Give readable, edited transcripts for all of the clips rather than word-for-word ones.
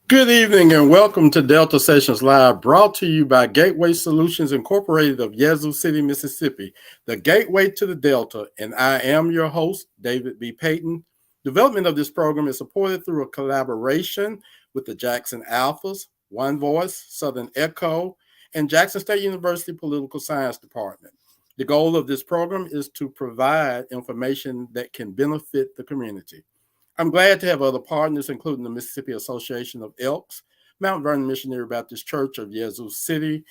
Good evening and welcome to Deltasations Live, brought to you by Gateway Solutions Incorporated of Yazoo City, Mississippi, the gateway to the Delta. And I am your host, David B. Payton. Development of this program is supported through a collaboration with the Jackson Alphas, One Voice, Southern Echo, and Jackson State University Political Science Department. The goal of this program is to provide information that can benefit the community. I'm glad to have other partners, including the Mississippi Association of Elks, Mount Vernon Missionary Baptist Church of Yazoo City,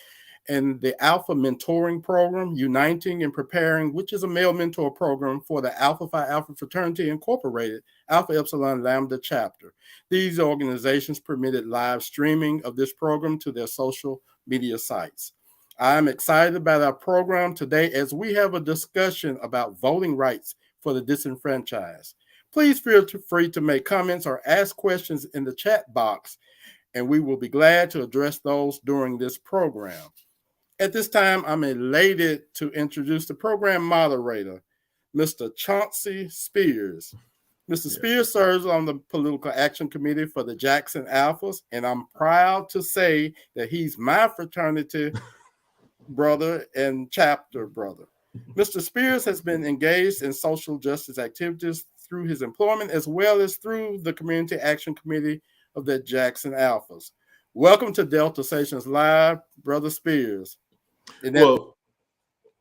and the Alpha Mentoring Program, Uniting and Preparing, which is a male mentor program for the Alpha Phi Alpha Fraternity Incorporated, Alpha Epsilon Lambda chapter. These organizations permitted live streaming of this program to their social media sites. I'm excited about our program today as we have a discussion about voting rights for the disenfranchised. Please feel free to make comments or ask questions in the chat box, and we will be glad to address those during this program. At this time, I'm elated to introduce the program moderator, Mr. Chauncey Spears. Mr. Spears serves on the Political Action Committee for the Jackson Alphas, and I'm proud to say that he's my fraternity brother and chapter brother. Mr. Spears has been engaged in social justice activities through his employment as well as through the Community Action Committee of the Jackson Alphas. Welcome to Deltasations Live, Brother Spears.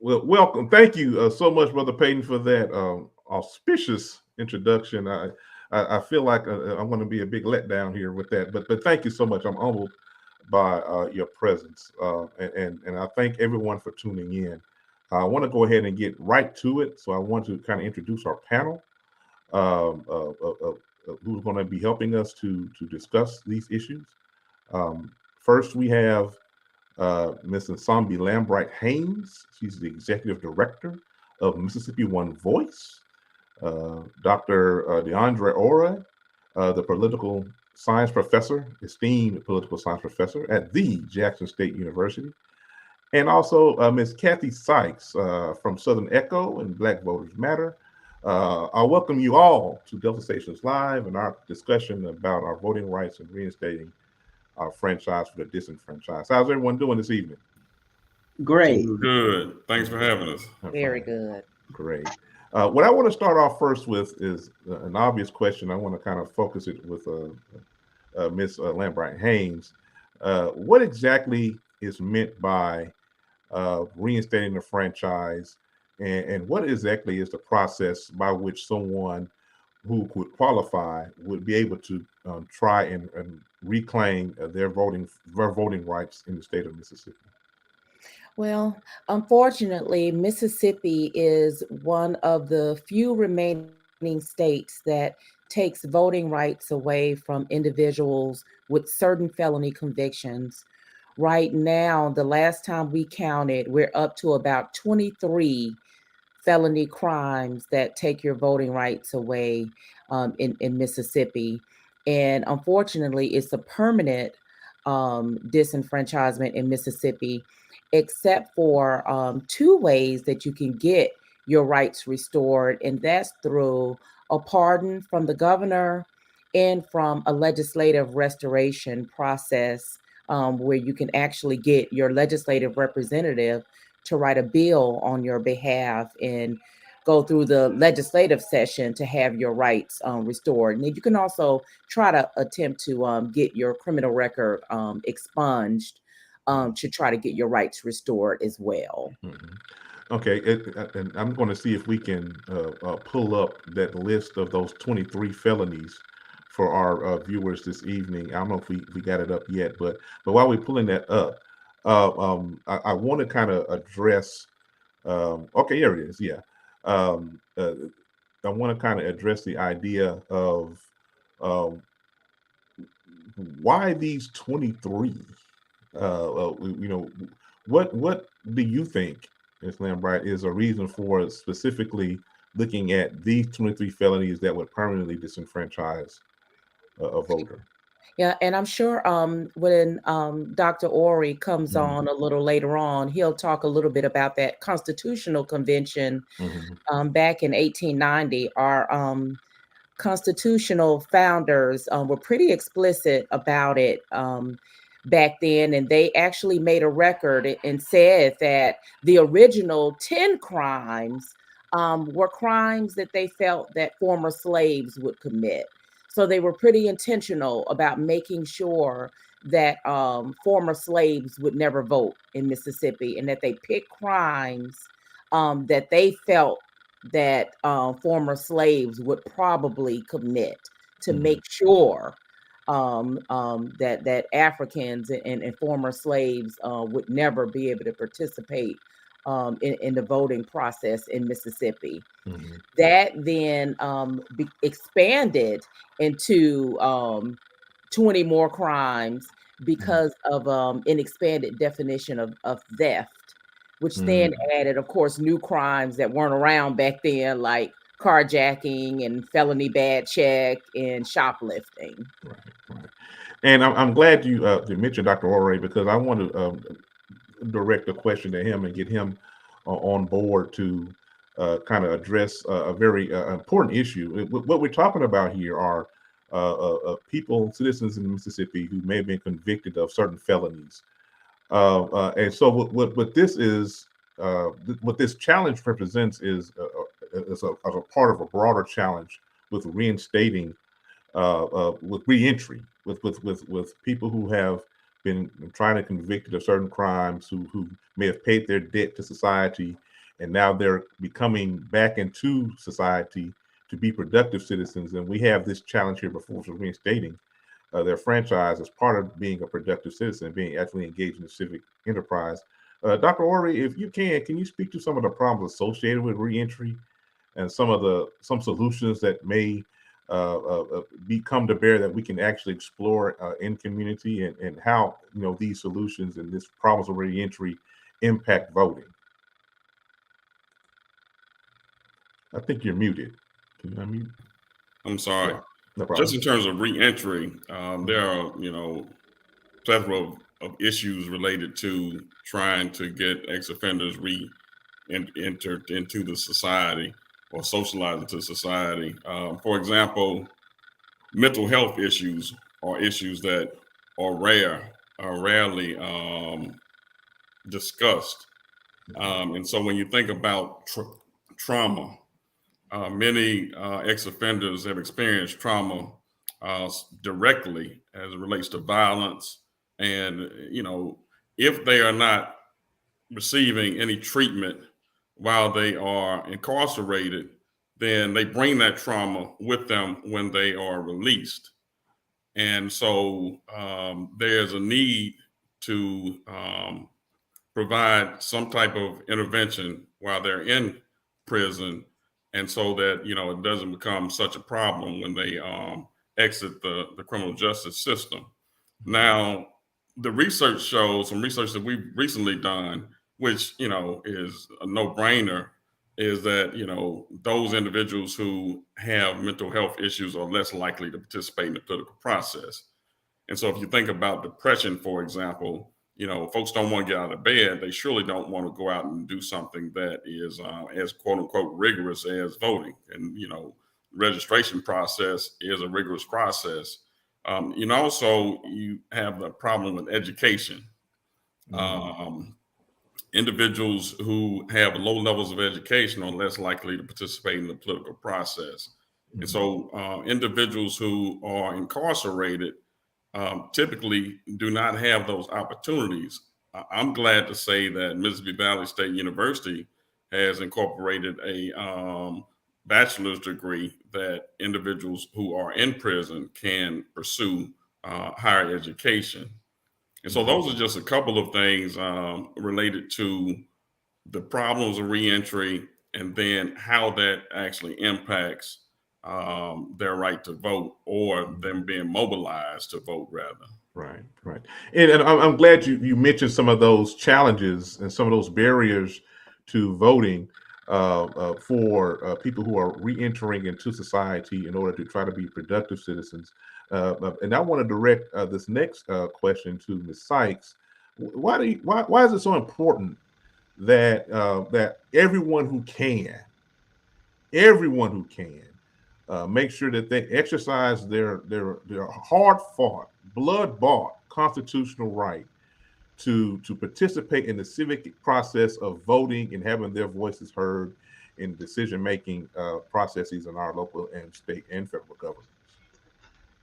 Welcome. Thank you so much, Brother Payton, for that auspicious introduction. I feel like I'm going to be a big letdown here with that, but thank you so much. I'm humbled by your presence, and I thank everyone for tuning in. I want to go ahead and get right to it. So I want to kind of introduce our panel, who's going to be helping us to discuss these issues. First, we have Ms. Nsambi Lambright Haynes. She's the executive director of Mississippi One Voice. Dr. DeAndre Ora, the political science professor, esteemed political science professor at the Jackson State University. And also Ms. Kathy Sykes from Southern Echo and Black Voters Matter. I welcome you all to Deltasations Live and our discussion about our voting rights and reinstating our franchise for the disenfranchised. How's everyone doing this evening? Great. Good. Thanks for having us. Very good. Great. What I want to start off first with is an obvious question. I want to kind of focus it with Ms. Lambright Haynes. What exactly is meant by reinstating the franchise, and what exactly is the process by which someone who could qualify would be able to try and reclaim their voting rights in the state of Mississippi? Well, unfortunately, Mississippi is one of the few remaining states that takes voting rights away from individuals with certain felony convictions. Right now, the last time we counted, we're up to about 23 felony crimes that take your voting rights away in Mississippi. And unfortunately, it's a permanent disenfranchisement in Mississippi, except for two ways that you can get your rights restored, and that's through a pardon from the governor and from a legislative restoration process, where you can actually get your legislative representative to write a bill on your behalf and go through the legislative session to have your rights restored. And then you can also try to attempt to get your criminal record expunged to try to get your rights restored as well. Mm-hmm. Okay, and I'm going to see if we can pull up that list of those 23 felonies for our viewers this evening. I don't know if we got it up yet, but while we're pulling that up, I want to kind of address. Okay, here it is. Yeah, I want to kind of address the idea of why these 23. What do you think, Ms. Lambright, is a reason for specifically looking at these 23 felonies that would permanently disenfranchise a voter? Yeah, and I'm sure when Dr. Ori comes on a little later on, he'll talk a little bit about that constitutional convention back in 1890. Our constitutional founders were pretty explicit about it back then, and they actually made a record and said that the original 10 crimes were crimes that they felt that former slaves would commit. So they were pretty intentional about making sure that former slaves would never vote in Mississippi, and that they picked crimes that they felt that former slaves would probably commit to make sure that Africans and former slaves would never be able to participate in the voting process in Mississippi. That then expanded into 20 more crimes because of an expanded definition of theft, which then added, of course, new crimes that weren't around back then, like carjacking and felony bad check and shoplifting. Right. And I'm glad you mentioned Dr. Ore, because I want to direct a question to him and get him on board to kind of address a very important issue. What we're talking about here are people, citizens in Mississippi who may have been convicted of certain felonies. And so what this is, what this challenge represents is a part of a broader challenge with reinstating, with reentry, with people who have been trying to convicted of certain crimes, who may have paid their debt to society, and now they're becoming back into society to be productive citizens. And we have this challenge here before us, reinstating their franchise as part of being a productive citizen, being actually engaged in the civic enterprise. Dr. Ore, if you can you speak to some of the problems associated with reentry and some solutions that may come to bear that we can actually explore in community, and how these solutions and these problems of reentry impact voting? I think you're muted. Can you unmute? I'm sorry. No problem. Just in terms of reentry, there are, plethora of issues related to trying to get ex-offenders re-entered into the society or socialized into society. For example, mental health issues are issues that are rarely discussed. And so when you think about trauma, many ex-offenders have experienced trauma directly as it relates to violence. And, if they are not receiving any treatment while they are incarcerated, then they bring that trauma with them when they are released. And so there's a need to provide some type of intervention while they're in prison, and so that it doesn't become such a problem when they exit the criminal justice system. Now, the research shows, some research that we've recently done, which is a no-brainer, is that those individuals who have mental health issues are less likely to participate in the political process. And so if you think about depression, for example, folks don't want to get out of bed. They surely don't want to go out and do something that is as quote unquote rigorous as voting. And, registration process is a rigorous process. Also, you have the problem with education. Individuals who have low levels of education are less likely to participate in the political process. And so individuals who are incarcerated typically do not have those opportunities. I'm glad to say that Mississippi Valley State University has incorporated a bachelor's degree that individuals who are in prison can pursue higher education. And so those are just a couple of things related to the problems of reentry, and then how that actually impacts their right to vote, or them being mobilized to vote, rather. Right. And I'm glad you mentioned some of those challenges and some of those barriers to voting for people who are re-entering into society in order to try to be productive citizens. And I want to direct this next question to Ms. Sykes. Why is it so important that that everyone who can make sure that they exercise their hard-fought, blood-bought constitutional right to participate in the civic process of voting and having their voices heard in decision-making processes in our local and state and federal governments.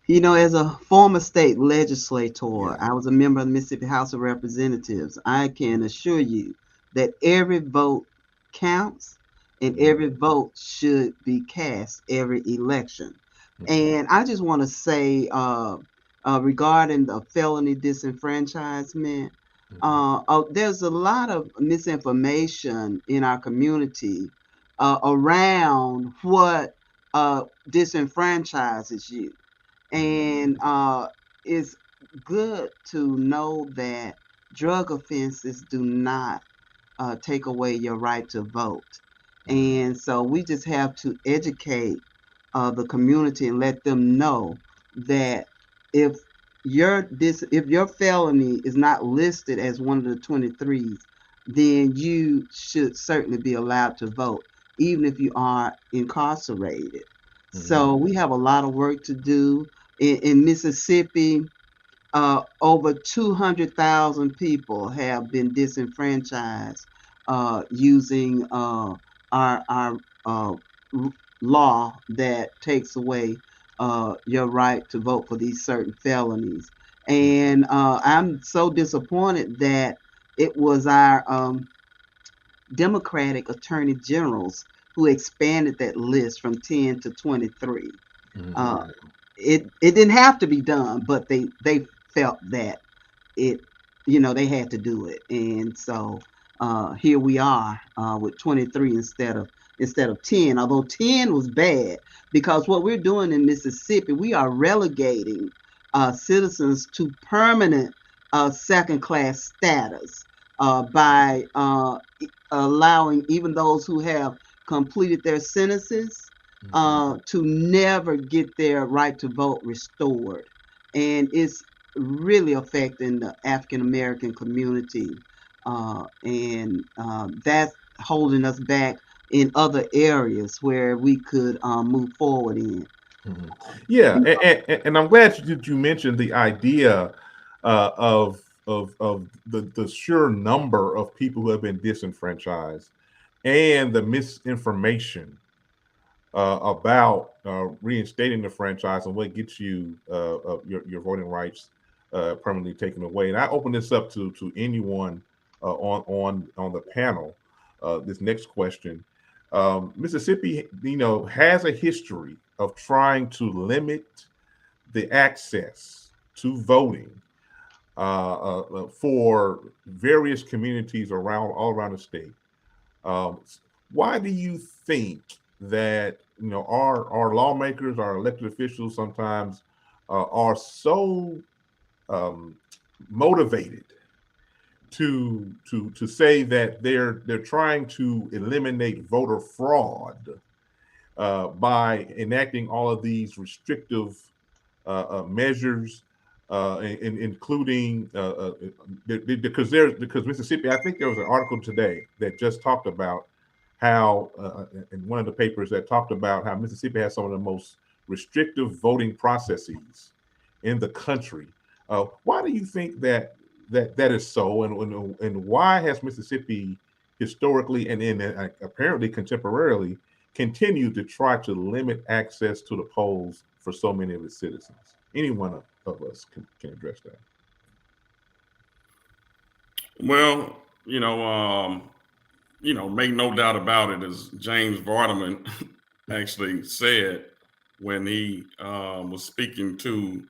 You know, as a former state legislator, Yeah. I was a member of the Mississippi House of Representatives. I can assure you that every vote counts and every vote should be cast every election. And I just want to say, regarding the felony disenfranchisement, there's a lot of misinformation in our community around what disenfranchises you. And it's good to know that drug offenses do not take away your right to vote. And so we just have to educate the community and let them know that if your felony is not listed as one of the 23s, then you should certainly be allowed to vote, even if you are incarcerated. So we have a lot of work to do. In Mississippi, over 200,000 people have been disenfranchised using our law that takes away your right to vote for these certain felonies. And I'm so disappointed that it was our Democratic attorney generals who expanded that list from 10 to 23. It didn't have to be done, but they felt that they had to do it. And so here we are with 23 instead of 10, although 10 was bad, because what we're doing in Mississippi, we are relegating citizens to permanent second-class status by allowing even those who have completed their sentences to never get their right to vote restored. And it's really affecting the African American community. And that's holding us back in other areas where we could move forward in. Yeah, and I'm glad that you mentioned the idea of the sheer number of people who have been disenfranchised and the misinformation about reinstating the franchise and what gets you your voting rights permanently taken away. And I open this up to anyone on the panel. This next question. Mississippi, has a history of trying to limit the access to voting for various communities all around the state. Why do you think that our lawmakers, our elected officials sometimes are so motivated to say that they're trying to eliminate voter fraud by enacting all of these restrictive measures, including because Mississippi, I think there was an article today that just talked about how in one of the papers that talked about how Mississippi has some of the most restrictive voting processes in the country. Why do you think that is so, and why has Mississippi historically and apparently contemporarily continued to try to limit access to the polls for so many of its citizens? Any one of us can address that. Well, make no doubt about it, as James Vardaman actually said when he was speaking to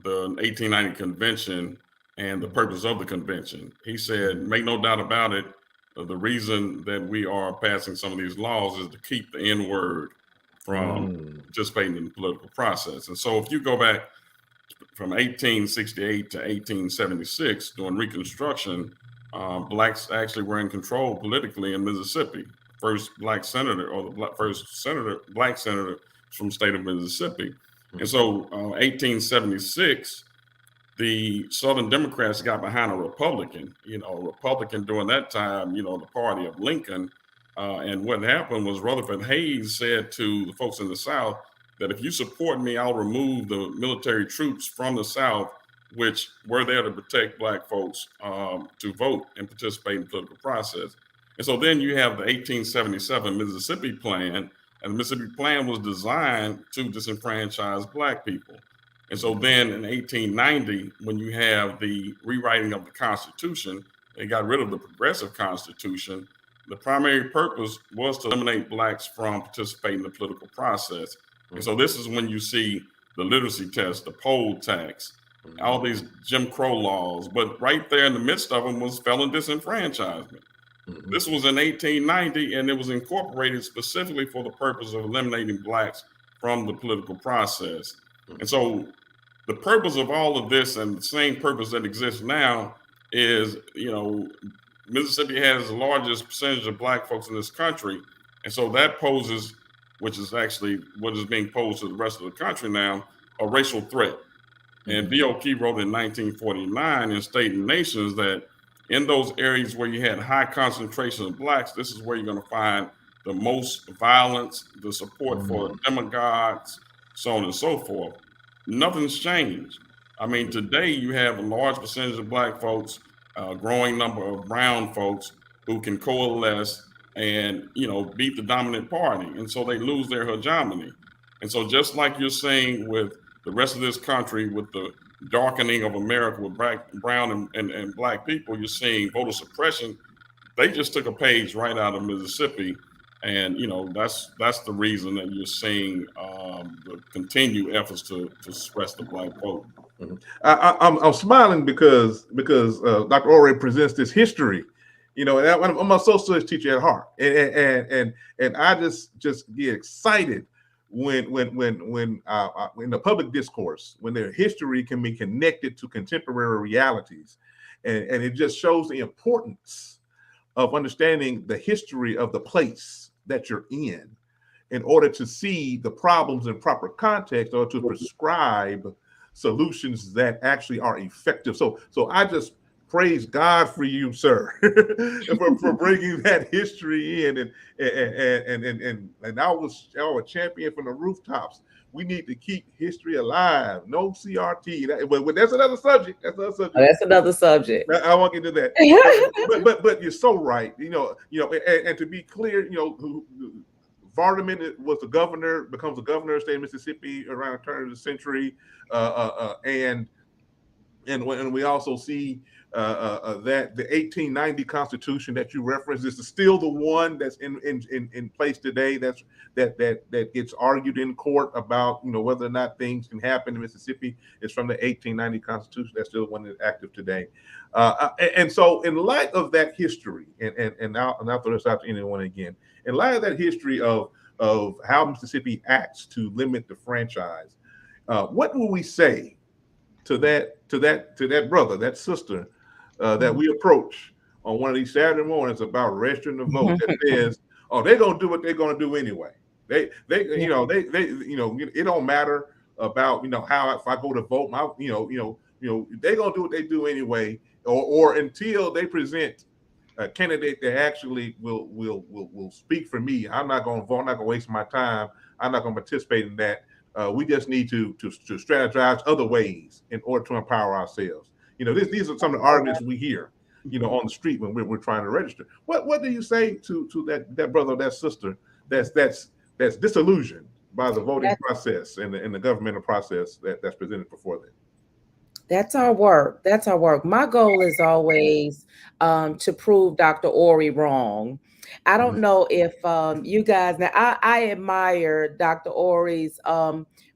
the 1890 convention and the purpose of the convention. He said, make no doubt about it, the reason that we are passing some of these laws is to keep the N word from participating in the political process. And so if you go back from 1868 to 1876, during Reconstruction, blacks actually were in control politically in Mississippi. First black senator, or the first black senator from the state of Mississippi. And so 1876, the Southern Democrats got behind a Republican, a Republican during that time, the party of Lincoln. And what happened was Rutherford Hayes said to the folks in the South that if you support me, I'll remove the military troops from the South, which were there to protect Black folks to vote and participate in the political process. And so then you have the 1877 Mississippi Plan, and the Mississippi Plan was designed to disenfranchise Black people. And so then in 1890, when you have the rewriting of the Constitution, they got rid of the Progressive Constitution. The primary purpose was to eliminate Blacks from participating in the political process. And so this is when you see the literacy test, the poll tax, all these Jim Crow laws. But right there in the midst of them was felon disenfranchisement. This was in 1890, and it was incorporated specifically for the purpose of eliminating Blacks from the political process. And so the purpose of all of this, and the same purpose that exists now, is, Mississippi has the largest percentage of Black folks in this country. And so that poses, which is actually what is being posed to the rest of the country now, a racial threat. And BOK wrote in 1949 in Reinstating Nations that in those areas where you had high concentration of Blacks, this is where you're going to find the most violence, the support for demagogues, so on and so forth. Nothing's changed. I mean, today you have a large percentage of Black folks, a growing number of brown folks who can coalesce and, beat the dominant party. And so they lose their hegemony. And so just like you're seeing with the rest of this country, with the darkening of America with brown and Black people, you're seeing voter suppression. They just took a page right out of Mississippi. And, that's the reason that you're seeing the continued efforts to suppress the Black vote. I'm smiling because Dr. Ore presents this history. And I'm a social studies teacher at heart, and I just get excited when in the public discourse, when their history can be connected to contemporary realities, and it just shows the importance of understanding the history of the place that you're in order to see the problems in proper context, or to prescribe solutions that actually are effective. So I just praise God for you, sir, for bringing that history in, and I was a champion from the rooftops. We need to keep history alive. No CRT. But that's another subject. That's another subject. I won't get into that. but you're so right. And to be clear, Vardaman was the governor, becomes the governor of the state of Mississippi around the turn of the century, and we also see that the 1890 Constitution that you referenced is still the one that's in place today. That gets argued in court about whether or not things can happen in Mississippi. It's from the 1890 Constitution. That's still the one that's active today. And so, in light of that history, and I'll throw this out to anyone again. In light of that history of how Mississippi acts to limit the franchise, what will we say to that brother, that sister that we approach on one of these Saturday mornings about registering to vote, that says, "Oh, they're gonna do what they're gonna do anyway. They it don't matter about how if I go to vote, they're gonna do what they do anyway, or until they present a candidate that actually will speak for me. I'm not gonna vote. I'm not gonna waste my time. I'm not gonna participate in that. We just need to strategize other ways in order to empower ourselves." These are some of the arguments we hear, on the street when we're trying to register. What do you say to that brother or that sister that's disillusioned by the voting process and the governmental process that's presented before them? That's our work. My goal is always to prove Dr. Ore wrong. I don't know if you guys, now I admire Dr. Ore's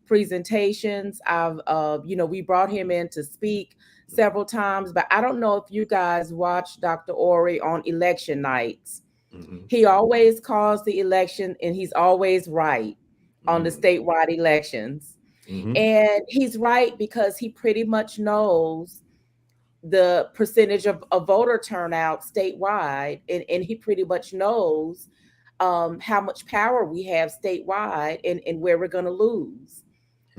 presentations. We brought him in to speak several times, but I don't know if you guys watch Dr. Ore on election nights. He always calls the election, and he's always right on the statewide elections. And he's right because he pretty much knows the percentage of voter turnout statewide, and he pretty much knows how much power we have statewide and where we're going to lose.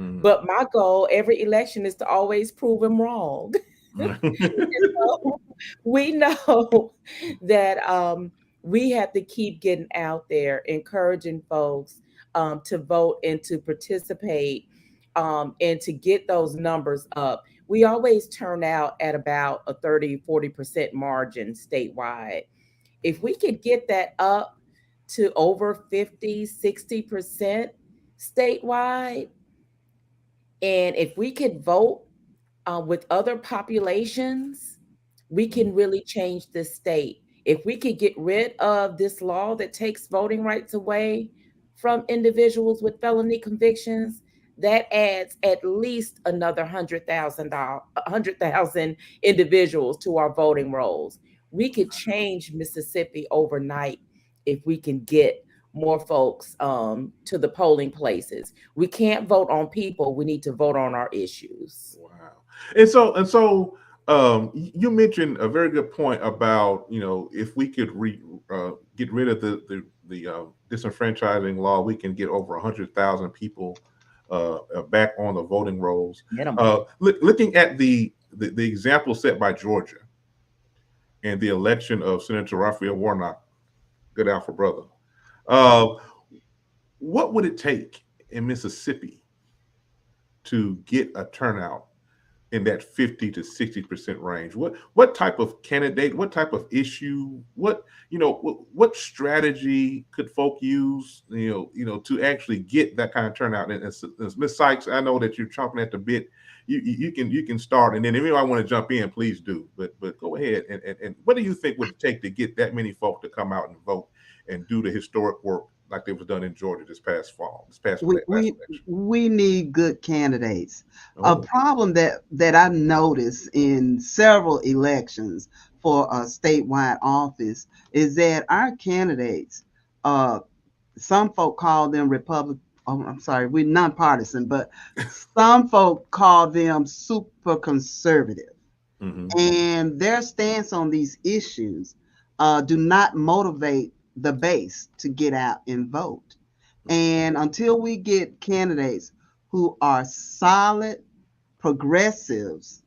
But my goal every election is to always prove him wrong. So we know that we have to keep getting out there, encouraging folks to vote and to participate, and to get those numbers up. We always turn out at about a 30-40% margin statewide. If we could get that up to over 50-60% statewide, and if we could vote with other populations, we can really change this state. If we could get rid of this law that takes voting rights away from individuals with felony convictions, that adds at least another 100,000 individuals to our voting rolls. We could change Mississippi overnight if we can get more folks to the polling places. We can't vote on people. We need to vote on our issues. Wow. And so you mentioned a very good point about, if we could get rid of the disenfranchising law, we can get over 100,000 people back on the voting rolls. Looking at the example set by Georgia and the election of Senator Raphael Warnock, good Alpha brother, what would it take in Mississippi to get a turnout in that 50 to 60% range? What type of candidate, what type of issue, what strategy could folk use, to actually get that kind of turnout? And Ms. Sykes, I know that you're chomping at the bit. You can start, and then if anyone want to jump in, please do. But go ahead. And what do you think would it take to get that many folk to come out and vote and do the historic work like it was done in Georgia this past election? We need good candidates. A problem that I've noticed in several elections for a statewide office is that our candidates, some folk call them we're nonpartisan, but some folk call them super conservative. Mm-hmm. And their stance on these issues do not motivate the base to get out and vote. And until we get candidates who are solid progressives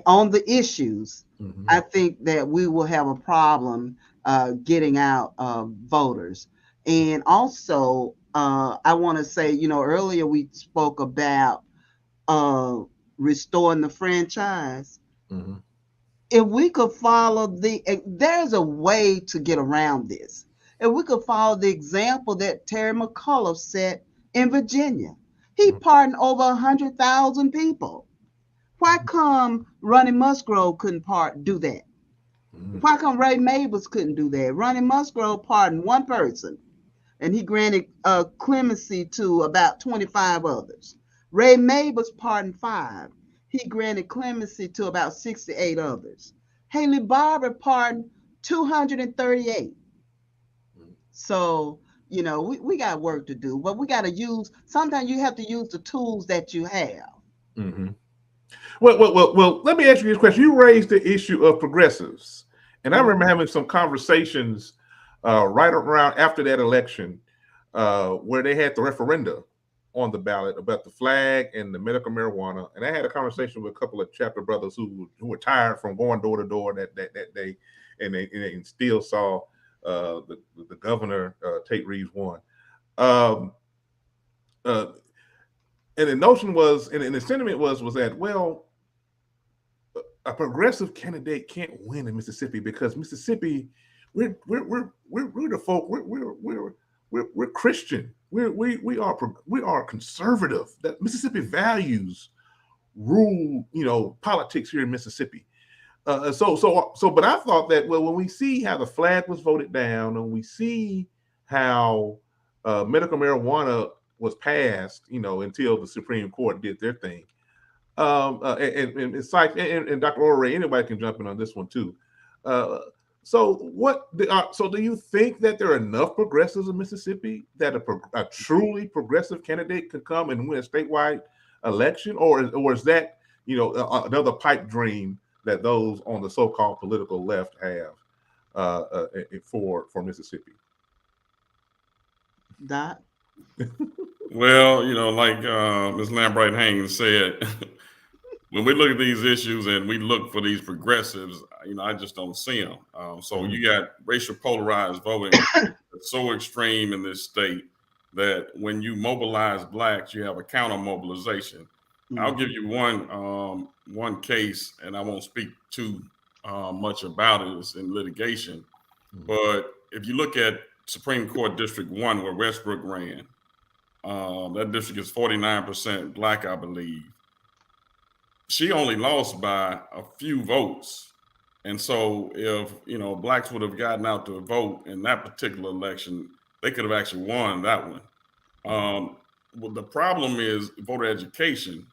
on the issues, mm-hmm. I think that we will have a problem getting out voters. And also, I want to say, earlier we spoke about restoring the franchise. Mm-hmm. If we could follow there's a way to get around this. If we could follow the example that Terry McCullough set in Virginia, he pardoned over 100,000 people. Why come Ronnie Musgrove couldn't do that? Why come Ray Mabus couldn't do that? Ronnie Musgrove pardoned one person, and he granted clemency to about 25 others. Ray Mabus pardoned 5. He granted clemency to about 68 others. Haley Barber pardoned 238. So, we got work to do, but we got to sometimes you have to use the tools that you have. Mm-hmm. Well, let me ask you this question. You raised the issue of progressives, and I remember having some conversations right around after that election where they had the referenda on the ballot about the flag and the medical marijuana. And I had a conversation with a couple of chapter brothers who were tired from going door to door that day, and they still saw the governor, Tate Reeves, won. And the notion was, and the sentiment was that, well, a progressive candidate can't win in Mississippi because Mississippi, we're the folk, we're Christian. We are conservative. That Mississippi values rule, politics here in Mississippi. But I thought that, well, when we see how the flag was voted down, and we see how medical marijuana was passed, until the Supreme Court did their thing, and it's like, and Dr. Ore, anybody can jump in on this one too. So do you think that there are enough progressives in Mississippi that a truly progressive candidate could come and win a statewide election, or is that another pipe dream that those on the so-called political left have for Mississippi? Dot. Well, like Ms. Lambright Haynes said, when we look at these issues and we look for these progressives, I just don't see them. So you got racial polarized voting that's so extreme in this state that when you mobilize blacks, you have a counter mobilization. I'll give you one case, and I won't speak too much about it. It's in litigation. But if you look at Supreme Court District 1, where Westbrook ran, that district is 49% black, I believe. She only lost by a few votes. And so if, blacks would have gotten out to vote in that particular election, they could have actually won that one. Well, the problem is voter education.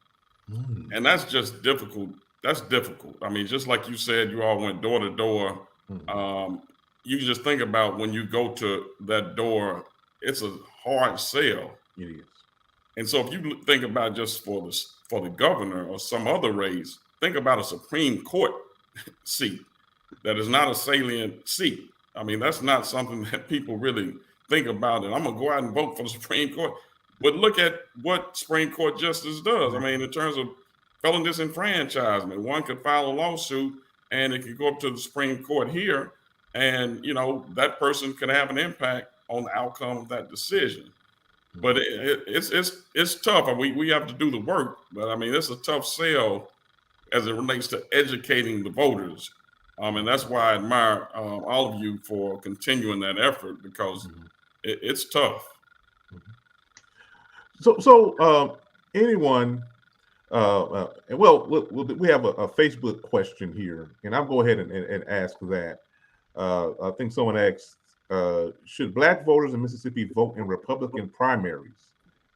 And that's just difficult. That's difficult. I mean, just like you said, you all went door to door. You just think about when you go to that door, it's a hard sell. It is. And so if you think about just for the governor or some other race, think about a Supreme Court seat that is not a salient seat. I mean, that's not something that people really think about. And I'm going to go out and vote for the Supreme Court. But look at what Supreme Court justice does. I mean, in terms of felon disenfranchisement, one could file a lawsuit and it could go up to the Supreme Court here. And, that person could have an impact on the outcome of that decision. But it's tough. And we have to do the work. But I mean, it's a tough sell as it relates to educating the voters. And that's why I admire all of you for continuing that effort, because it's tough. So anyone, we have a Facebook question here, and I'll go ahead and ask that. I think someone asked, should black voters in Mississippi vote in Republican primaries,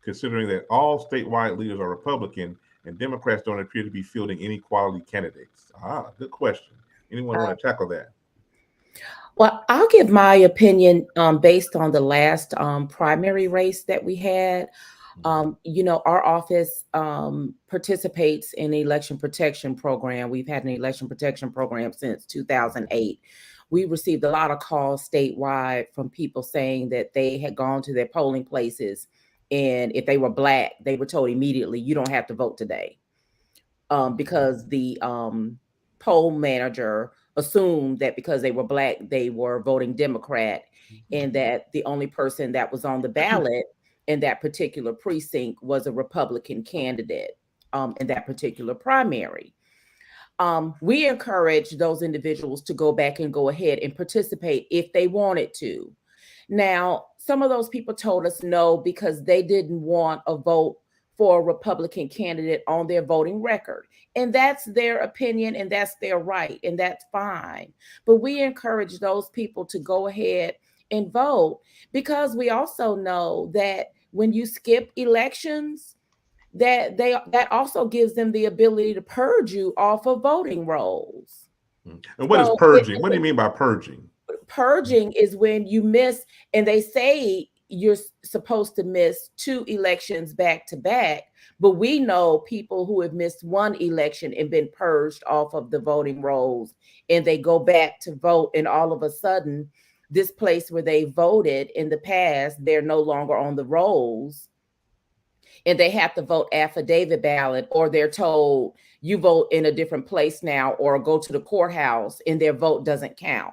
considering that all statewide leaders are Republican and Democrats don't appear to be fielding any quality candidates? Good question. Anyone want to tackle that? Well, I'll give my opinion based on the last primary race that we had. Our office participates in the election protection program. We've had an election protection program since 2008. We received a lot of calls statewide from people saying that they had gone to their polling places, and if they were black, they were told immediately, you don't have to vote today, because the poll manager assumed that because they were black, they were voting Democrat, and that the only person that was on the ballot in that particular precinct was a Republican candidate in that particular primary. We encourage those individuals to go back and go ahead and participate if they wanted to. Now, some of those people told us no, because they didn't want a vote for a Republican candidate on their voting record. And that's their opinion, and that's their right, and that's fine. But we encourage those people to go ahead and vote, because we also know that when you skip elections, that also gives them the ability to purge you off of voting rolls. And what is purging? What do you mean by purging? Purging is when you miss, and they say you're supposed to miss 2 elections back to back, but we know people who have missed 1 election and been purged off of the voting rolls, and they go back to vote, and all of a sudden, this place where they voted in the past, they're no longer on the rolls, and they have to vote affidavit ballot, or they're told you vote in a different place now, or go to the courthouse and their vote doesn't count.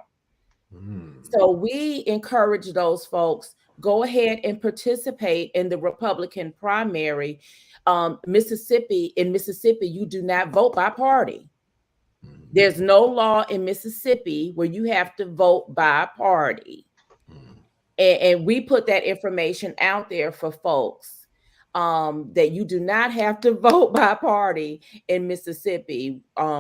So we encourage those folks, go ahead and participate in the Republican primary. In Mississippi, you do not vote by party. There's no law in Mississippi where you have to vote by party. And we put that information out there for folks, that you do not have to vote by party in Mississippi.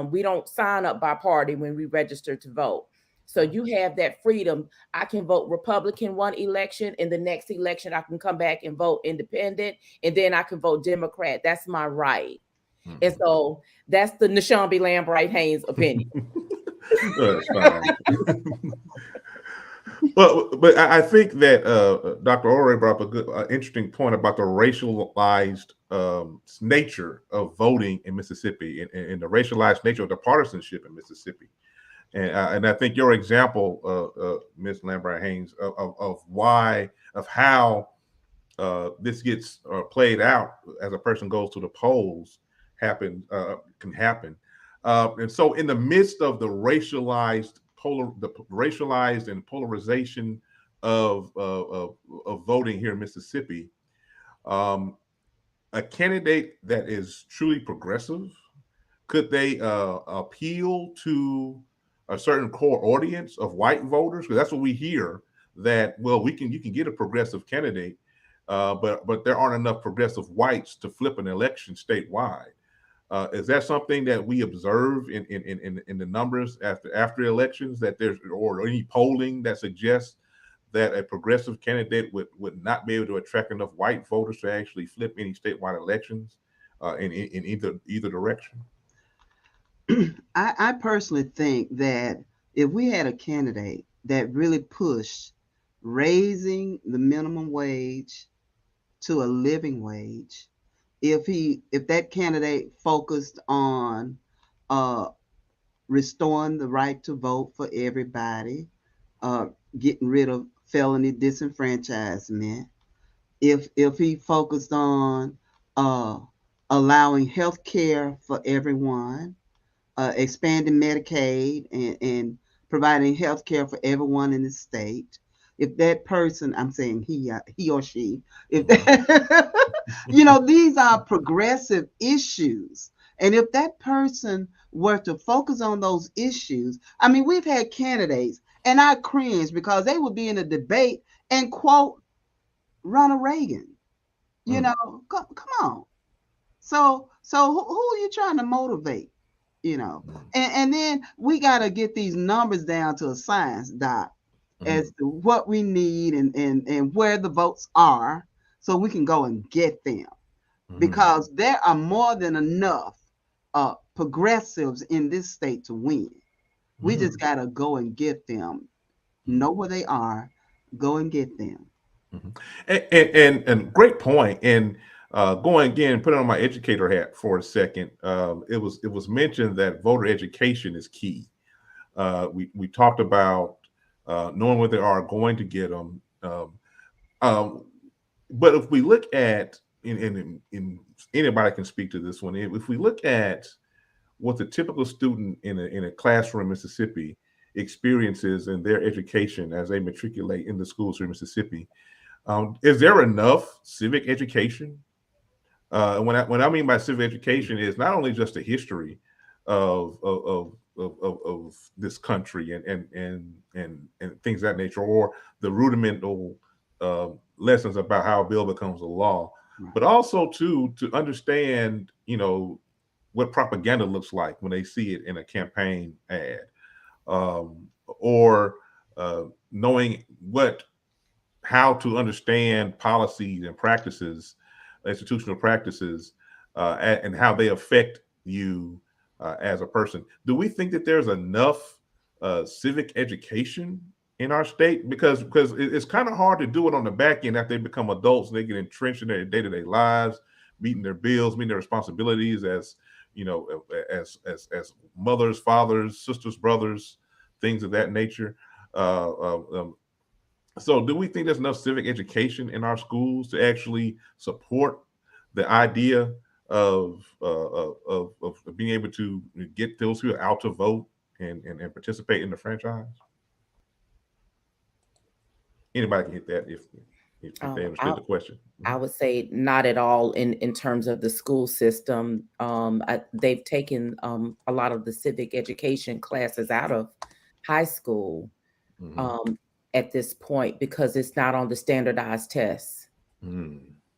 We don't sign up by party when we register to vote. So you have that freedom. I can vote Republican one election, and the next election I can come back and vote independent, and then I can vote Democrat. That's my right. And so that's the Nashawn Lambright Haynes opinion. That's fine. But I think that Dr. Ore brought up a good, interesting point about the racialized nature of voting in Mississippi, and the racialized nature of the partisanship in Mississippi. And I think your example, Ms. Lambright Haynes, of how this gets played out as a person goes to the polls can happen. And so, in the midst of the racialized and polarization of voting here in Mississippi, a candidate that is truly progressive, could they appeal to a certain core audience of white voters? Because that's what we hear, that, well, you can get a progressive candidate, but there aren't enough progressive whites to flip an election statewide. Is that something that we observe in the numbers after elections, that there's, or any polling that suggests that a progressive candidate would not be able to attract enough white voters to actually flip any statewide elections in either direction? I personally think that if we had a candidate that really pushed raising the minimum wage to a living wage, if that candidate focused on restoring the right to vote for everybody, getting rid of felony disenfranchisement, if he focused on allowing health care for everyone, expanding Medicaid and providing health care for everyone in the state. If that person, I'm saying he or she, if that, these are progressive issues. And if that person were to focus on those issues, I mean, we've had candidates, and I cringe because they would be in a debate and quote Ronald Reagan. Come on. So who are you trying to motivate? And then we got to get these numbers down to a science, Doc, as to what we need and where the votes are, so we can go and get them, because there are more than enough progressives in this state to win. We just got to go and get them, know where they are, go and get them. And great point. And going again, put on my educator hat for a second. It was mentioned that voter education is key. We talked about knowing where they are, going to get them. But if we look at, in anybody can speak to this one. If we look at what the typical student in a classroom in Mississippi experiences in their education as they matriculate in the schools here in Mississippi, is there enough civic education? What I mean by civic education is not only just the history of this country and things of that nature, or the rudimental lessons about how a bill becomes a law, but also to understand, what propaganda looks like when they see it in a campaign ad, or knowing how to understand policies and practices, institutional practices, and how they affect you as a person. Do we think that there's enough civic education in our state? Because it's kind of hard to do it on the back end after they become adults and they get entrenched in their day-to-day lives, meeting their bills, meeting their responsibilities as as mothers, fathers, sisters, brothers, things of that nature. So do we think there's enough civic education in our schools to actually support the idea of being able to get those who are out to vote and participate in the franchise? Anybody can hit that if they understood the question. I would say not at all in terms of the school system. They've taken a lot of the civic education classes out of high school at this point because it's not on the standardized tests.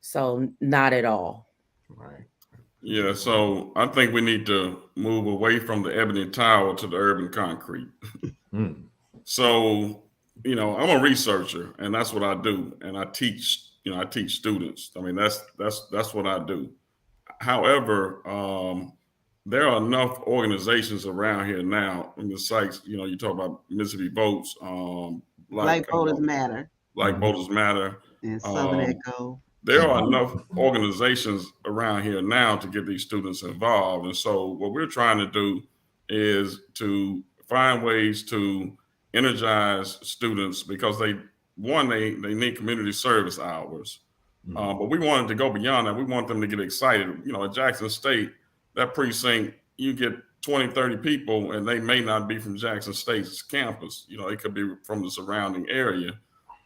So not at all. Right. Yeah, so I think we need to move away from the ebony tower to the urban concrete. So, I'm a researcher, and that's what I do, and I teach. I teach students. I mean, that's what I do. However, there are enough organizations around here now in the sites. You talk about Mississippi Votes, Black Voters Matter, Black Voters Matter, and Southern Echo. There are enough organizations around here now to get these students involved. And so what we're trying to do is to find ways to energize students because they need community service hours. But we wanted to go beyond that. We want them to get excited. At Jackson State, that precinct, you get 20, 30 people, and they may not be from Jackson State's campus. It could be from the surrounding area.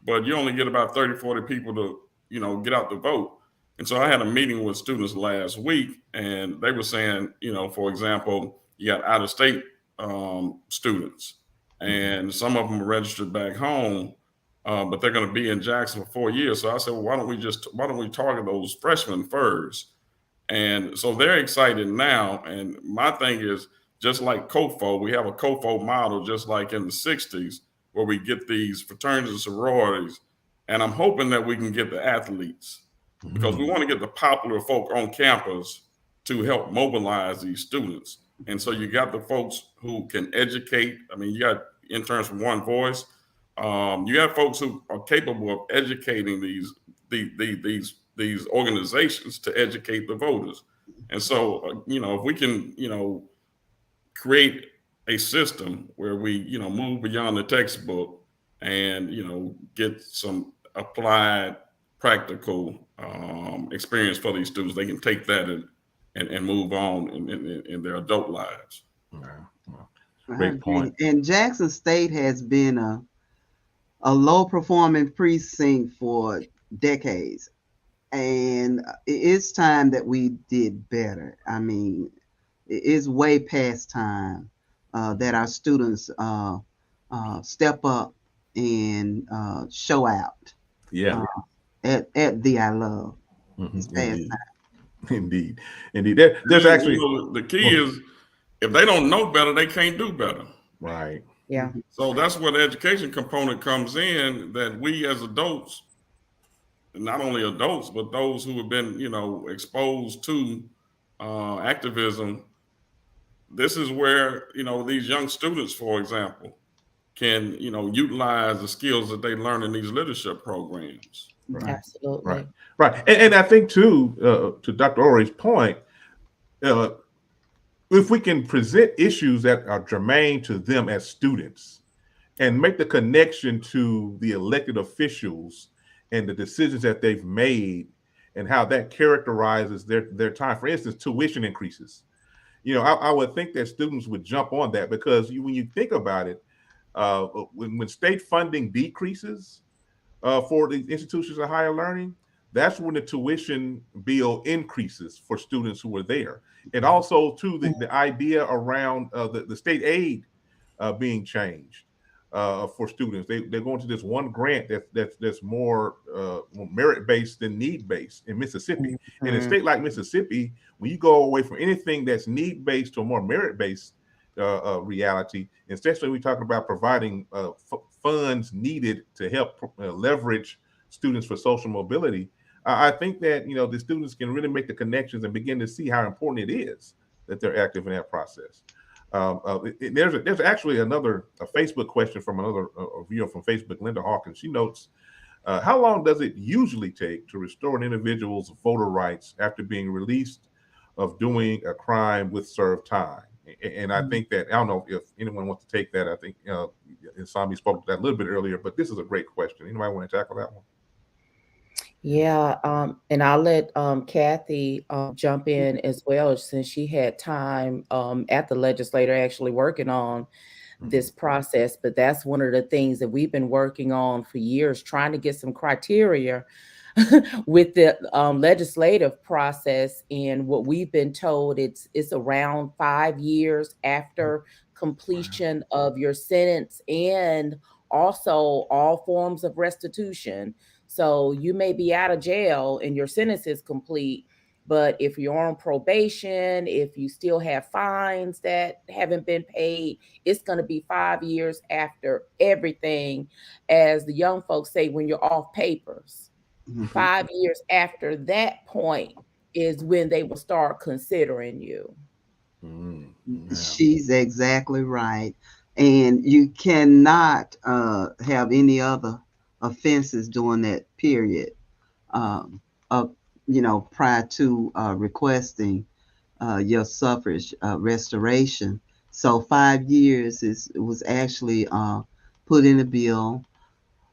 but you only get about 30, 40 people to, get out to vote. And so I had a meeting with students last week, and they were saying, for example, you got out of state students, and some of them are registered back home, but they're going to be in Jackson for 4 years. So I said, well, why don't we target those freshmen first? And so they're excited now. And my thing is, just like COFO, we have a COFO model, just like in the 60s, where we get these fraternities and sororities. And I'm hoping that we can get the athletes, because we want to get the popular folk on campus to help mobilize these students. And so you got the folks who can educate. I mean, you got interns from One Voice. You got folks who are capable of educating these organizations to educate the voters. And so, if we can, create a system where we, move beyond the textbook and, get some applied practical experience for these students, they can take that and move on in their adult lives. Great point. And Jackson State has been a low performing precinct for decades. And it's time that we did better. I mean, it's way past time that our students step up and show out. Yeah. At the I Love. It's past Indeed. There's actually the key is, if they don't know better, they can't do better. Right. Yeah. So that's where the education component comes in, that we as adults, not only adults, but those who have been, exposed to activism, this is where, these young students, for example, can, utilize the skills that they learn in these leadership programs. Right. Absolutely. Right. And I think too, to Dr. Ory's point, if we can present issues that are germane to them as students and make the connection to the elected officials and the decisions that they've made and how that characterizes their time, for instance, tuition increases. I would think that students would jump on that, because when you think about it, when state funding decreases for the institutions of higher learning, that's when the tuition bill increases for students who are there. And also, too, the idea around the state aid being changed for students. They're going to this one grant that's more merit-based than need-based in Mississippi. In a state like Mississippi, when you go away from anything that's need-based to a more merit-based reality, especially when we talk about providing funds needed to help leverage students for social mobility, I think that the students can really make the connections and begin to see how important it is that they're active in that process. There's actually a Facebook question from another viewer from Facebook, Linda Hawkins. She notes, how long does it usually take to restore an individual's voter rights after being released of doing a crime with served time? And I think that, I don't know if anyone wants to take that. I think Sami spoke to that a little bit earlier, but this is a great question. Anybody want to tackle that one? Yeah, and I'll let Kathy jump in as well, since she had time at the legislature actually working on this process. But that's one of the things that we've been working on for years, trying to get some criteria with the legislative process. And what we've been told, it's around 5 years after completion of your sentence, and also all forms of restitution. So you may be out of jail and your sentence is complete, but if you're on probation, if you still have fines that haven't been paid, it's going to be 5 years after everything, as the young folks say, when you're off papers. 5 years after that point is when they will start considering you. She's exactly right. And you cannot have any other offenses during that period prior to requesting your suffrage restoration. So 5 years was actually put in the bill.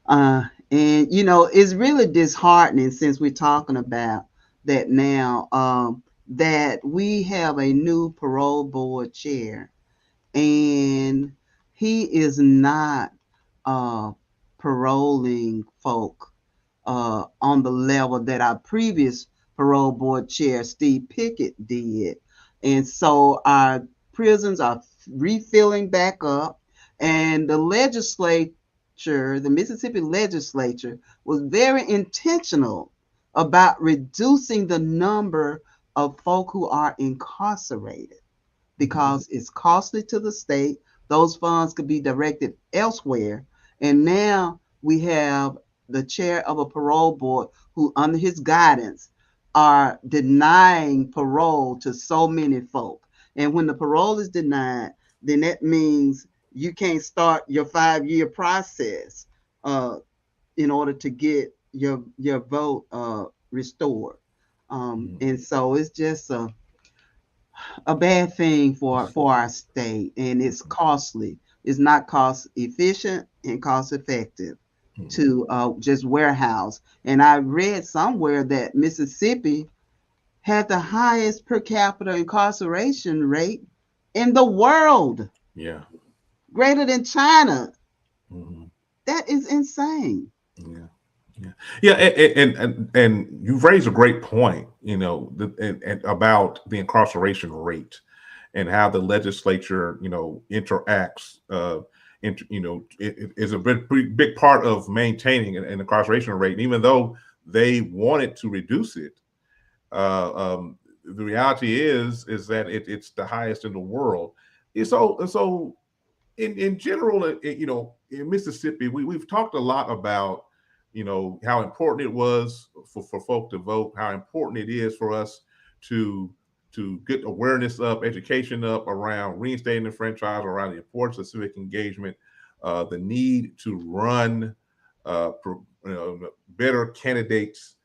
And it's really disheartening, since we're talking about that now, that we have a new parole board chair, and he is not paroling folk on the level that our previous parole board chair, Steve Pickett, did. And so our prisons are refilling back up, and the legislature, the Mississippi legislature, was very intentional about reducing the number of folk who are incarcerated because it's costly to the state. Those funds could be directed elsewhere. And now we have the chair of a parole board who, under his guidance, are denying parole to so many folk. And when the parole is denied, then that means you can't start your 5-year process in order to get your vote restored. And so it's just a bad thing for our state, and it's costly. It's not cost efficient and cost effective to just warehouse. And I read somewhere that Mississippi had the highest per capita incarceration rate in the world. Yeah. Greater than China. Mm-hmm. That is insane. Yeah. Yeah, and you've raised a great point, and about the incarceration rate and how the legislature, interacts. It is a pretty big part of maintaining an incarceration rate. And even though they wanted to reduce it, the reality is that it's the highest in the world. So in general, in Mississippi, we've talked a lot about how important it was for folk to vote, how important it is for us to get awareness up, education up around reinstating the franchise, around the importance of civic engagement, the need to run better candidates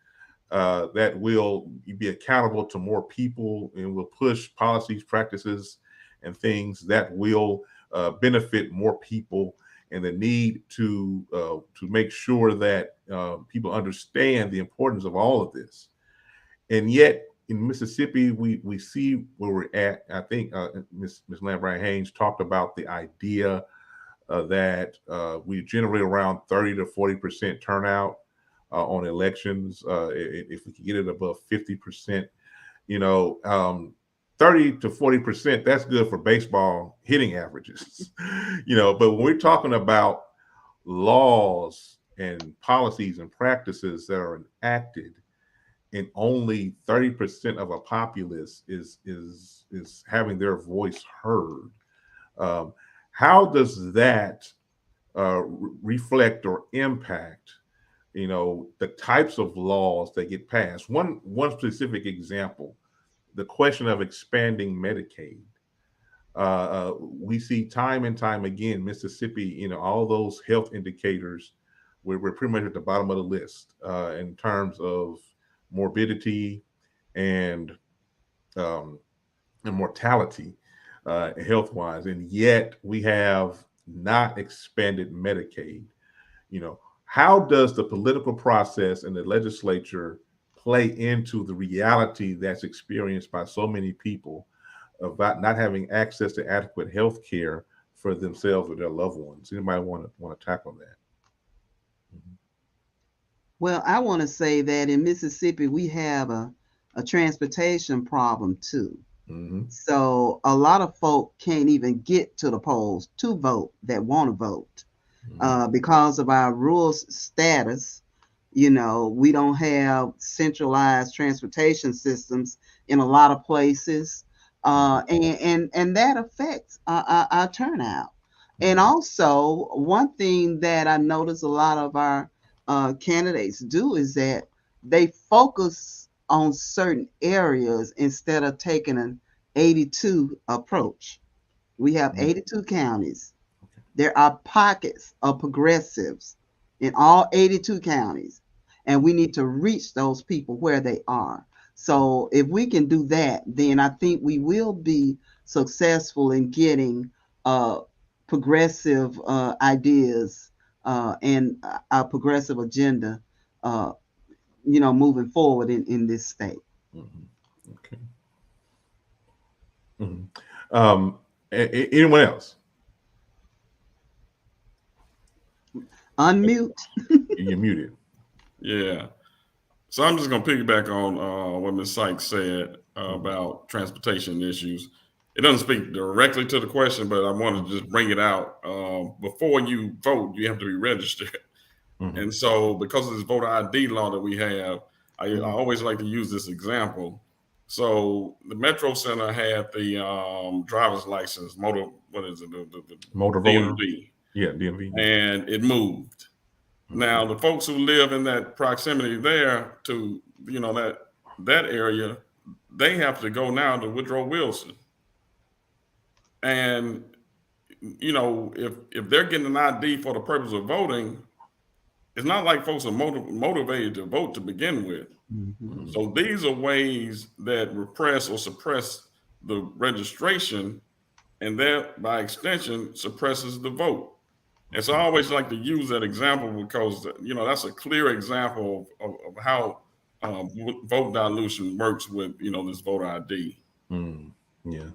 that will be accountable to more people and will push policies, practices, and things that will benefit more people, and the need to make sure that people understand the importance of all of this. And yet in Mississippi, we see where we're at. I think Ms. Lambright Haynes talked about the idea that we generate around 30 to 40% turnout on elections. If we can get it above 50%, 30 to 40%, that's good for baseball hitting averages, but when we're talking about laws and policies and practices that are enacted and only 30% of a populace is having their voice heard, how does that reflect or impact the types of laws that get passed? One specific example, the question of expanding Medicaid. We see time and time again, Mississippi, all those health indicators, we're pretty much at the bottom of the list in terms of morbidity and mortality health-wise. And yet we have not expanded Medicaid. How does the political process and the legislature play into the reality that's experienced by so many people about not having access to adequate health care for themselves or their loved ones? Anybody want to tackle that? Well, I want to say that in Mississippi, we have a transportation problem too. So a lot of folk can't even get to the polls to vote that want to vote because of our rural status. We don't have centralized transportation systems in a lot of places, and that affects our turnout. And also, one thing that I notice a lot of our candidates do is that they focus on certain areas instead of taking an 82 approach. We have 82 counties. There are pockets of progressives in all 82 counties, and we need to reach those people where they are. So if we can do that, then I think we will be successful in getting progressive ideas and our progressive agenda, moving forward in this state. Okay. Anyone else? Unmute. You're muted. Yeah. So I'm just going to piggyback on what Ms. Sykes said about transportation issues. It doesn't speak directly to the question, but I wanted to just bring it out. Before you vote, you have to be registered. Mhm. And so because of this voter ID law that we have, I always like to use this example. So the Metro Center had the driver's license, motor Motor voter. DMV, Yeah, DMV. and it moved. Now, the folks who live in that proximity there to, that area, they have to go now to Woodrow Wilson. And, if they're getting an ID for the purpose of voting, it's not like folks are motivated to vote to begin with. Mhm. So these are ways that repress or suppress the registration, and that, by extension, suppresses the vote. And so I always like to use that example because, that's a clear example of how vote dilution works with, this voter ID. Yeah.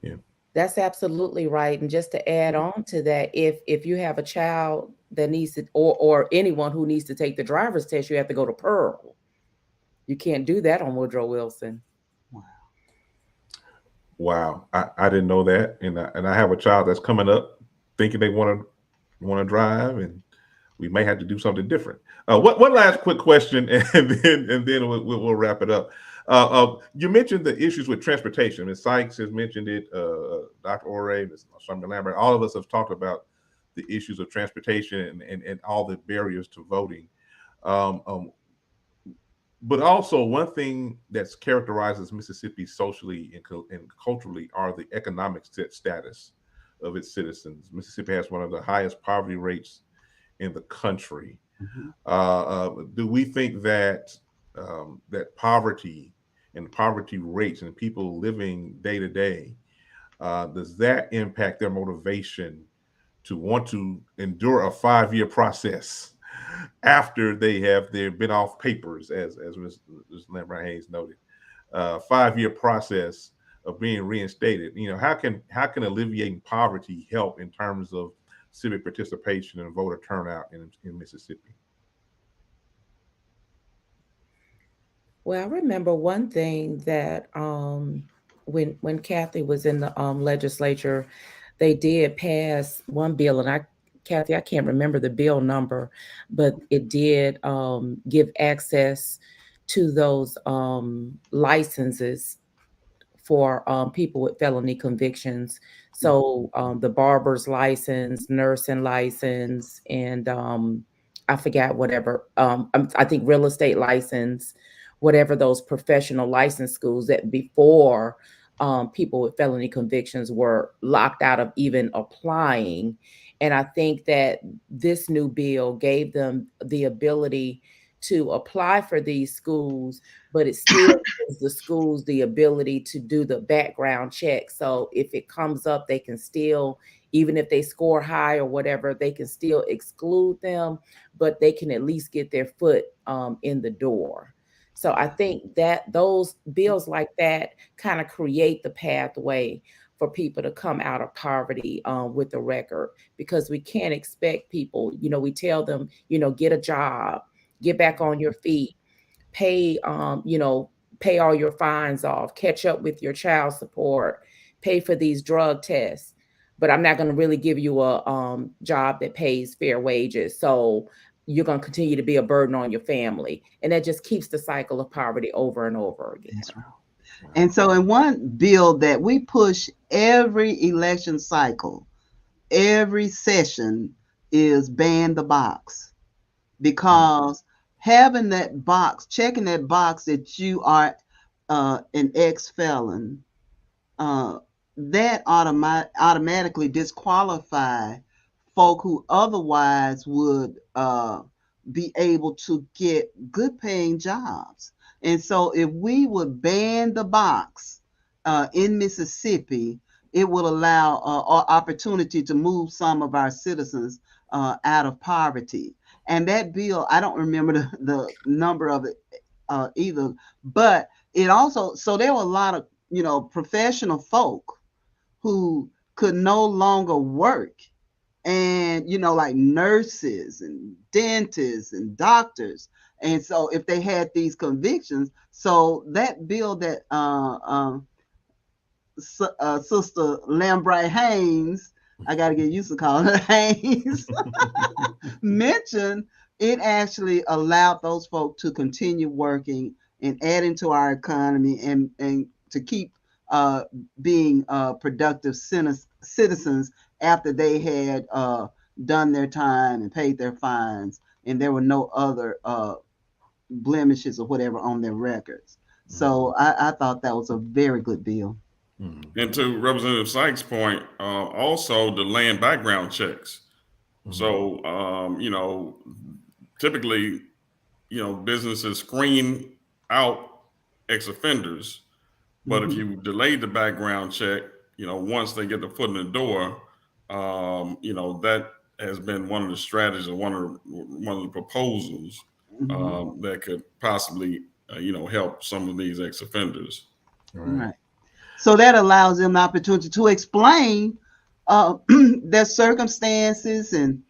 Yeah. That's absolutely right. And just to add on to that, if you have a child that needs to, or anyone who needs to take the driver's test, you have to go to Pearl. You can't do that on Woodrow Wilson. Wow. I didn't know that. And I have a child that's coming up thinking they want to drive, and we may have to do something different. One last quick question, and then we'll wrap it up. You mentioned the issues with transportation. Ms. Sykes has mentioned it. Dr. Ore, Ms. Lambert, all of us have talked about the issues of transportation and all the barriers to voting. But also, one thing that's characterizes Mississippi socially and culturally are the economic status of its citizens. Mississippi has one of the highest poverty rates in the country. Do we think that that poverty and poverty rates and people living day to day, does that impact their motivation to want to endure a 5-year process after they've been off papers, as Ms. Lambert Haynes noted, 5-year process of being reinstated? How can alleviating poverty help in terms of civic participation and voter turnout in Mississippi? Well, I remember one thing that when Kathy was in the legislature, they did pass one bill, and Kathy, I can't remember the bill number, but it did give access to those licenses for people with felony convictions. So the barber's license, nursing license, and I forgot whatever. I think real estate license, whatever those professional license schools that before people with felony convictions were locked out of even applying. And I think that this new bill gave them the ability to apply for these schools, but it still gives the schools the ability to do the background check. So if it comes up, they can still, even if they score high or whatever, they can still exclude them, but they can at least get their foot in the door. So I think that those bills like that kind of create the pathway for people to come out of poverty with a record, because we can't expect people, we tell them, get a job, get back on your feet, pay, pay all your fines off, catch up with your child support, pay for these drug tests. But I'm not going to really give you a job that pays fair wages. So you're going to continue to be a burden on your family. And that just keeps the cycle of poverty over and over again. That's right. And so in one bill that we push every election cycle, every session, is ban the box. Because having that box, checking that box that you are an ex-felon, that automatically disqualify folk who otherwise would be able to get good paying jobs. And so if we would ban the box in Mississippi, it would allow opportunity to move some of our citizens out of poverty. And that bill, I don't remember the number of it either, but it also, so there were a lot of, professional folk who could no longer work and like nurses and dentists and doctors. And so if they had these convictions, so that bill that Sister Lambright Haynes, I got to get used to calling her Haynes, mentioned, it actually allowed those folk to continue working and adding to our economy, and to keep being productive citizens after they had done their time and paid their fines, and there were no other blemishes or whatever on their records. So I thought that was a very good bill. And to Representative Sykes' point, also the land background checks. So, typically, businesses screen out ex-offenders, but if you delay the background check, once they get the foot in the door, that has been one of the strategies or one of the proposals that could possibly, help some of these ex-offenders. Right. So that allows them the opportunity to explain their circumstances and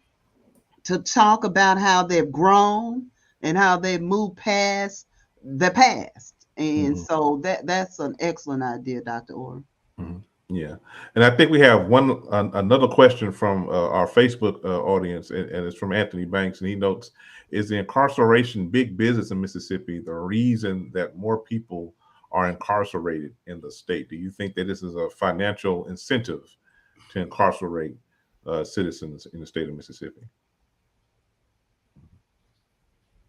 to talk about how they've grown and how they've moved past the past. And so that's an excellent idea, Dr. Orr. Yeah, and I think we have another question from our Facebook audience, and it's from Anthony Banks, and he notes: is the incarceration big business in Mississippi the reason that more people are incarcerated in the state? Do you think that this is a financial incentive to incarcerate citizens in the state of Mississippi?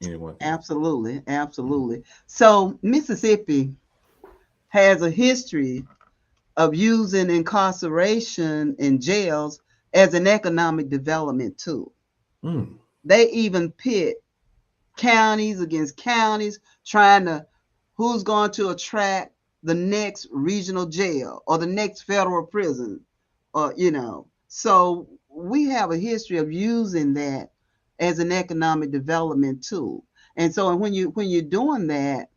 Anyone? Absolutely, absolutely. So Mississippi has a history of using incarceration in jails as an economic development tool. They even pit counties against counties, trying to who's going to attract the next regional jail or the next federal prison, or So we have a history of using that as an economic development tool. And so when you're doing that,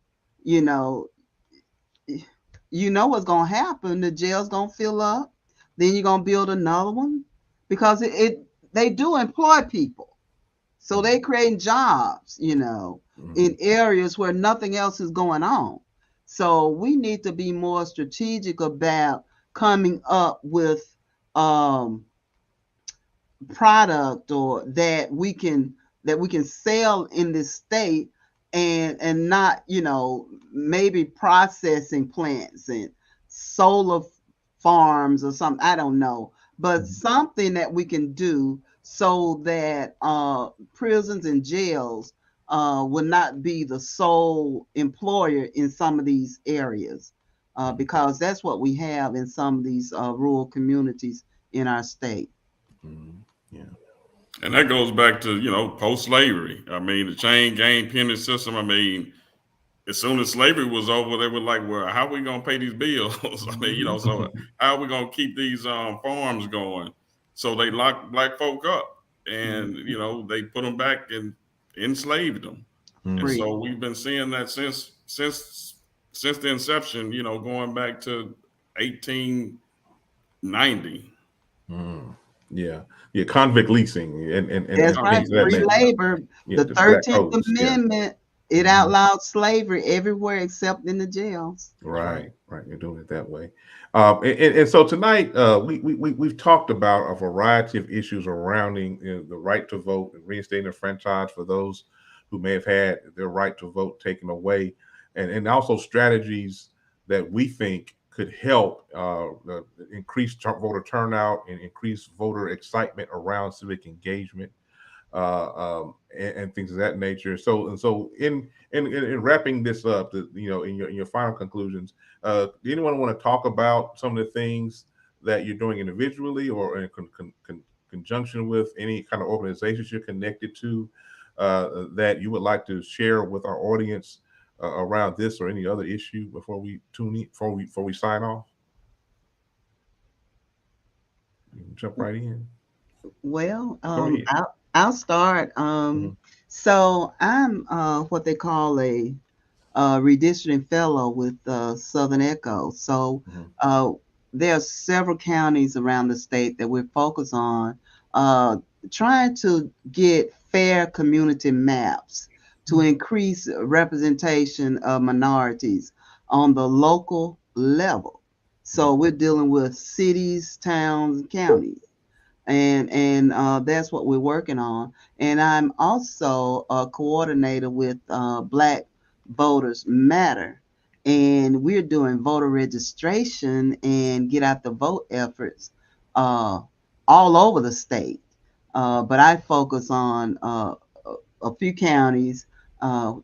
you know what's going to happen. The jail's going to fill up. Then you're going to build another one, because they do employ people. So they creating jobs, in areas where nothing else is going on. So we need to be more strategic about coming up with product or that we can sell in this state, and not maybe processing plants and solar farms or something, I don't know, but something that we can do so that prisons and jails will not be the sole employer in some of these areas, because that's what we have in some of these rural communities in our state. Yeah. And that goes back to, post-slavery. I mean, the chain gang penal system, I mean, as soon as slavery was over, they were like, well, how are we going to pay these bills? I mean, so how are we going to keep these farms going? So they locked black folk up, and, they put them back and enslaved them. And so we've been seeing that since the inception, going back to 1890. Yeah, convict leasing and that's right. Free labor. The 13th Amendment, it outlawed slavery everywhere except in the jails. Right. You're doing it that way. And so tonight, we've talked about a variety of issues surrounding the right to vote and reinstating the franchise for those who may have had their right to vote taken away, and also strategies that we think could help increase voter turnout and increase voter excitement around civic engagement, and things of that nature. So in wrapping this up, in your final conclusions, do anyone want to talk about some of the things that you're doing individually or in conjunction with any kind of organizations you're connected to, that you would like to share with our audience around this or any other issue before we before we sign off? You can jump right in. Well, I'll start. So I'm what they call a redistricting fellow with Southern Echo. So there are several counties around the state that we're focused on trying to get fair community maps to increase representation of minorities on the local level. So we're dealing with cities, towns, and counties, and that's what we're working on. And I'm also a coordinator with Black Voters Matter, and we're doing voter registration and get out the vote efforts all over the state. But I focus on a few counties,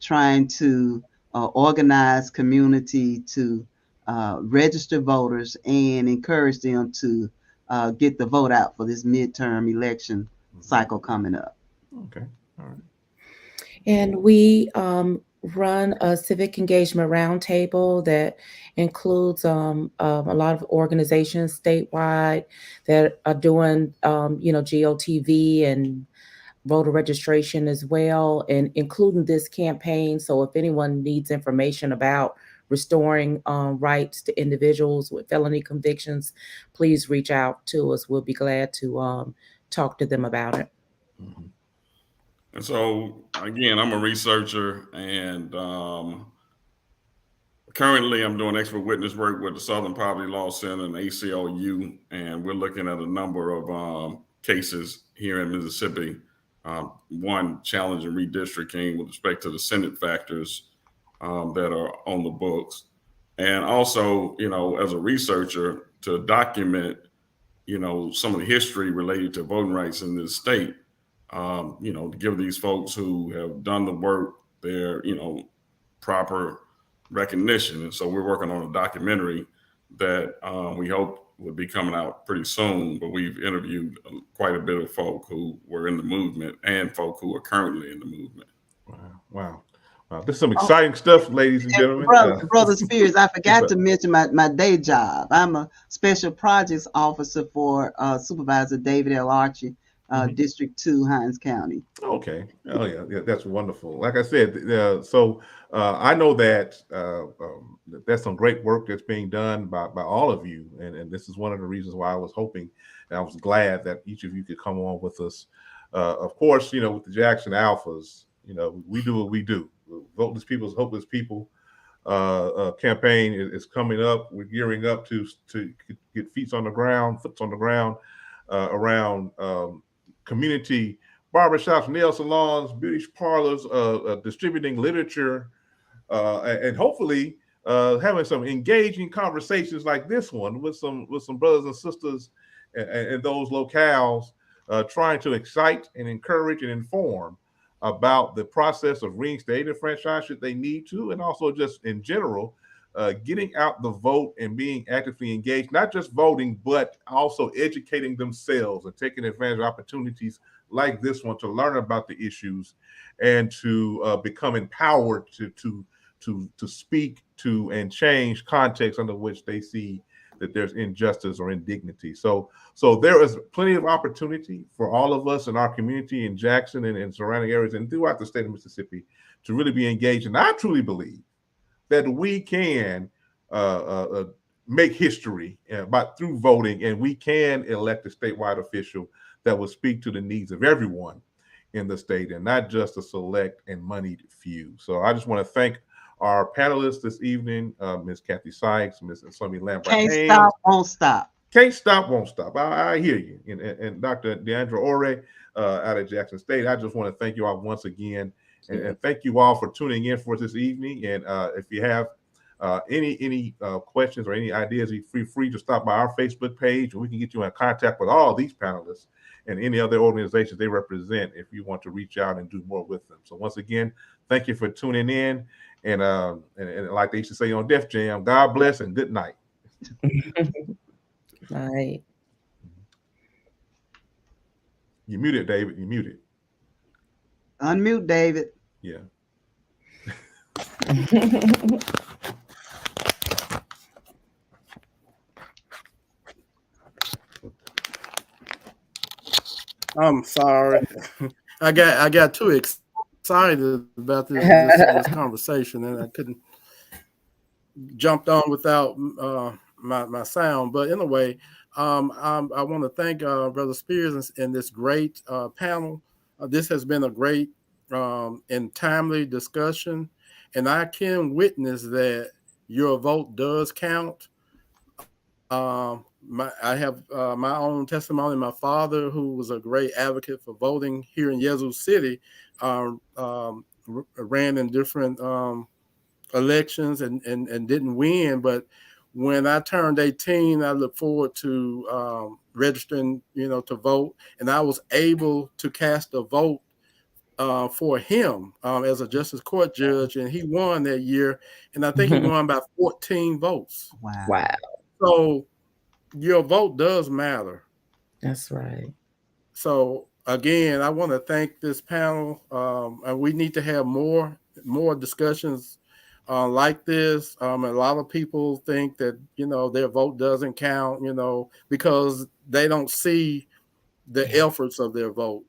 trying to organize community to register voters and encourage them to get the vote out for this midterm election cycle coming up. Okay. All right. And we run a civic engagement roundtable that includes a lot of organizations statewide that are doing, GOTV and voter registration as well, and including this campaign. So if anyone needs information about restoring rights to individuals with felony convictions, please reach out to us. We'll be glad to talk to them about it. Mm-hmm. And so, again, I'm a researcher, and currently I'm doing expert witness work with the Southern Poverty Law Center and ACLU, and we're looking at a number of cases here in Mississippi. One challenging redistricting with respect to the Senate factors that are on the books. And also, as a researcher, to document, some of the history related to voting rights in this state. To give these folks who have done the work their, proper recognition. And so we're working on a documentary that we hope will be coming out pretty soon. But we've interviewed quite a bit of folk who were in the movement and folk who are currently in the movement. Wow. This is some exciting stuff, ladies and gentlemen. Brother Spears, I forgot to mention my day job. I'm a special projects officer for Supervisor David L. Archie, District 2, Hinds County. Okay. Oh, yeah, that's wonderful. Like I said, so I know that that's some great work that's being done by all of you. And this is one of the reasons why I was hoping, and I was glad that each of you could come on with us. Of course, with the Jackson Alphas, we do what we do. Voteless People's Hopeless People campaign is coming up. We're gearing up to get foots on the ground around community barbershops, nail salons, beauty parlors, distributing literature, and hopefully having some engaging conversations like this one with some brothers and sisters in those locales, trying to excite and encourage and inform about the process of reinstating the franchise should they need to, and also just in general, getting out the vote and being actively engaged, not just voting, but also educating themselves and taking advantage of opportunities like this one to learn about the issues and to become empowered to speak to and change context under which they see that there's injustice or indignity. So there is plenty of opportunity for all of us in our community in Jackson and surrounding areas and throughout the state of Mississippi to really be engaged. And I truly believe that we can make history through voting, and we can elect a statewide official that will speak to the needs of everyone in the state and not just a select and moneyed few. So I just want to thank our panelists this evening, Ms. Kathy Sykes, Ms. Somi Lambert. Can't stop, won't stop. Can't stop, won't stop. I hear you. And Dr. Deandra Ore out of Jackson State. I just want to thank you all once again. And thank you all for tuning in for us this evening. And if you have any questions or any ideas, feel free to stop by our Facebook page, and we can get you in contact with all these panelists and any other organizations they represent if you want to reach out and do more with them. So once again, thank you for tuning in. And like they used to say on Def Jam, God bless and good night. Night. You muted, David. You muted. Unmute, David. Yeah. I'm sorry. I got too excited about this conversation, and I couldn't jumped on without my sound. But anyway, I want to thank Brother Spears and this great panel. This has been a great and timely discussion, and I can witness that your vote does count. I have my own testimony. My father, who was a great advocate for voting here in Yazoo City, ran in different elections and didn't win. But when I turned 18, I looked forward to registering, to vote, and I was able to cast a vote for him as a justice court judge, and he won that year, and I think he won by 14 votes. Wow. Wow. So your vote does matter. That's right. So again, I want to thank this panel, and we need to have more discussions like this. A lot of people think that their vote doesn't count, because they don't see the efforts of their vote.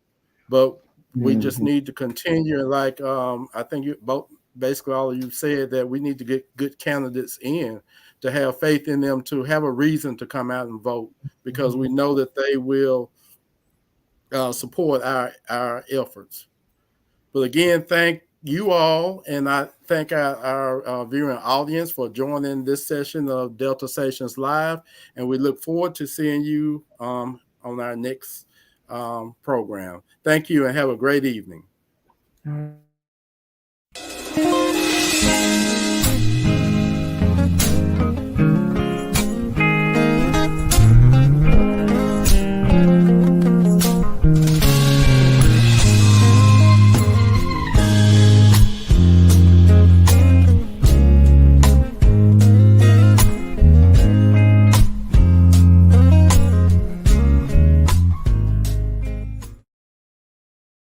But we just need to continue, and like I think you both, basically all of you said, that we need to get good candidates in, to have faith in them, to have a reason to come out and vote, because we know that they will support our efforts. But again, thank you all, and I thank our viewing audience for joining this session of Deltasations Live, and we look forward to seeing you on our next program. Thank you, and have a great evening. All right.